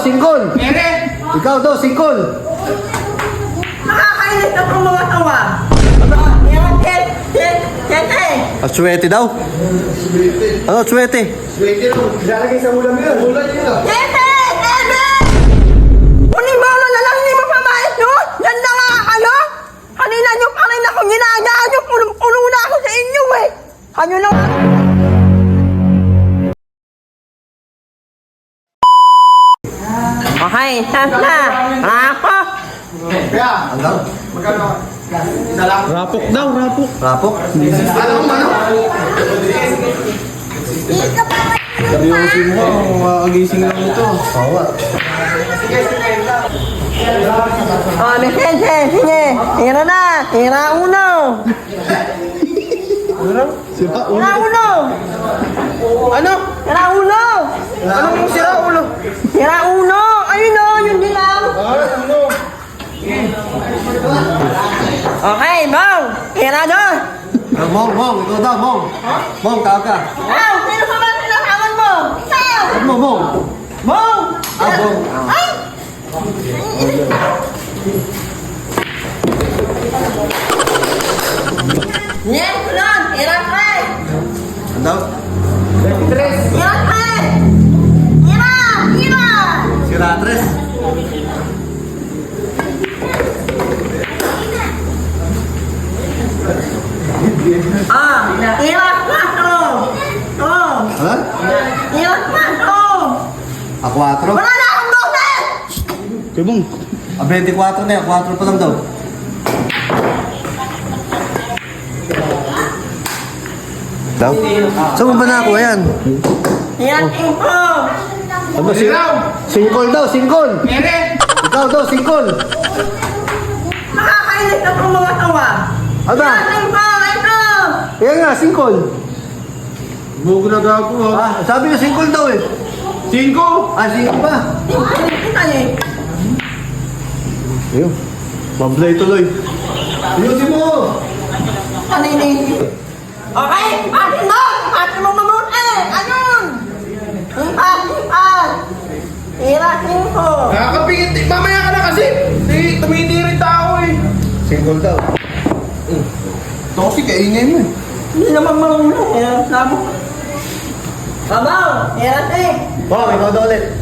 singkol. Mere! Ikaw daw, singkol. Nakakainis na itong mga tawa. Yan, Tete. Aswete daw. Ano, aswete? Swerte rin. Lalagay sa ulam yun. Ulam yun ah. Tete! Kunin mo na lang, hindi mo pamahit, no? Yan na nga, ano? Kanina nyo pa rin ako ginagawa nyo. Puno na ako sa inyo, eh. Ano na? Okay, sasa. Ako. Kaya, Ano? magkano? Isa lang. Rapok daw, rapok. Rapok? Ano? Seryosin mo, makagising lang ito. Oo. Oh, Vicente, sige. Tira na. Tira uno. Sira Tira uno. Ano? Tira uno. Anong yung sira ulo? Tira uno. Ayun o, yun din lang. Ano? Okay, Bong. Tira doon. Mong, ikaw daw, Mong. Mong, kaka. Ikaw, sino pa ba sinasaman mo? Ikaw. Ano mo, Mong? Bong. Bong. Ay. Yes, kulon. Tira tre. Ano? Tres. Tira tre. Tira. Tira. Sira tres. Ah, tira quatro. Oh. Ha? Tira quatro. A 4? Wala na akong doses. Kaya Mong. A 24 na yan, 4 pa lang daw. Daw? Saan mo ba nakuha yan? Tira cinco. Ano, singkol daw, singkol. Mere! Ikaw daw, singkol. Nakakainis na itong mga tawa. Ano? Tira cinco. Ito. Yan nga, singkol. Bugo na gago ha. Ah, sabi niya singkol daw eh. 5! Ah, singkol pa. Kita niyo. Ayun. Mablay tuloy. Ayusin mo. Kanini. Okay, atin mo. Atin mo mamuti. Ayun. Impas. Tira cinco. Nakakapingit. Mamaya ka na kasi. Tumindi rin tao eh. Singkol daw. Ito kasi kaingay mo eh. Hindi naman marunong. Labo. Babaw. Tira six. Mong, ikaw daw ulit.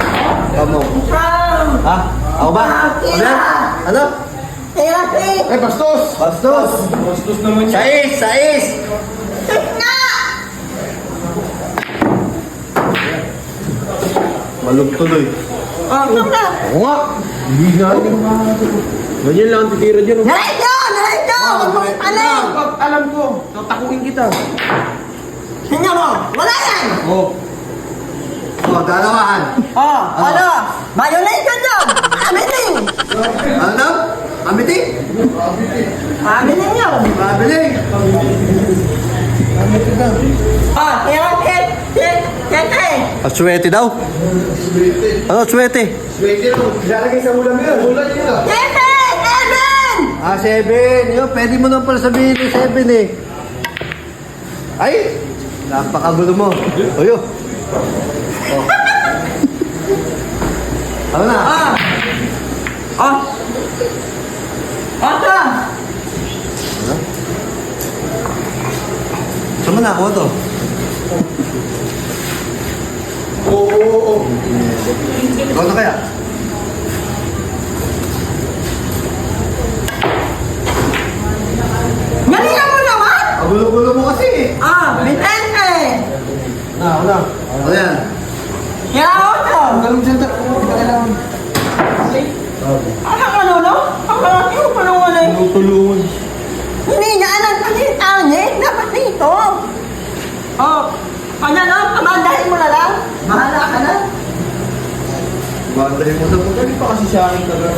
Ikaw, Mong. Isang. Ha? Ako ba? Tira. Ano? Tira six. Eh, bastos! Bastos. Bastos naman yan. Sais. Six na. Malog tuloy. Oh, six na. Oo nga. Hindi na. Ganyan lang ang titira dyan. Diretso! Diretso! Huwag mo alin! Pag alam ko, tatakuin kita. Tingnan mo! Wala yan! Oh. Oh, dalawahan. Oh, ano? Violation yun! Amiting! Ano daw? Amiti? Amiting yun! Mabiling. Oh, tira tete! Aswete daw. Ano, aswete? Swerte rin. Lalagay sa ulam yun. Ulam yun ah. Tete! Seven! Ah, 7. Yun, pwede mo naman pala sabihin yung 7 eh. Ay! Napakagulo mo. Oyo. Oh. Ano na? Oh! Oh! Oto! Saan mo nakuha to? Oo. Ikaw na kaya? Galingan mo naman! Kagulo-gulo mo kasi eh. Ah, Vicente! Ako na. Ano yan? Tira oto! Galong dyan. Hindi ka kailangan. Ang ano? Ang kalaki mo pa nung wala eh. Tulungan. Hindi niya alam kasi tangin. Dapat dito. Oh, kanya no? Pamandahin mo na lang. Bahala ka na. Bandahin mo sa puto. Hindi pa kasi sa akin talaga.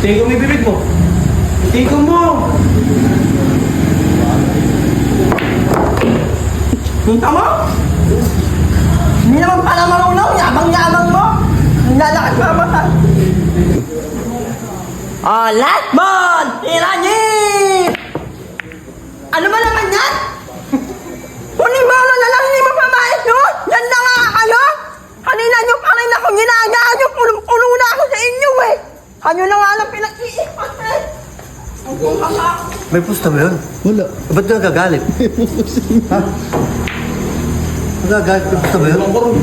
Tingko mo yung bibig mo. Tingko mo. Kita mo? Hindi naman pala marunong. Yabang-yabang mo. Nilalakad ka ba sa... Oh, last ball! Tira niya! Ano ba naman yan? Kunin mo na lang, hindi mo pamahit, no? Yan na nga, ano? Kanina nyo pa rin ako na nga lang pinag-iipat eh. Huwag kang kakak. May pusta ba yun? Wala. Ba't ka nagagalit? Ha? Nagagalit? May pusta ba yun? Ewan ko rin.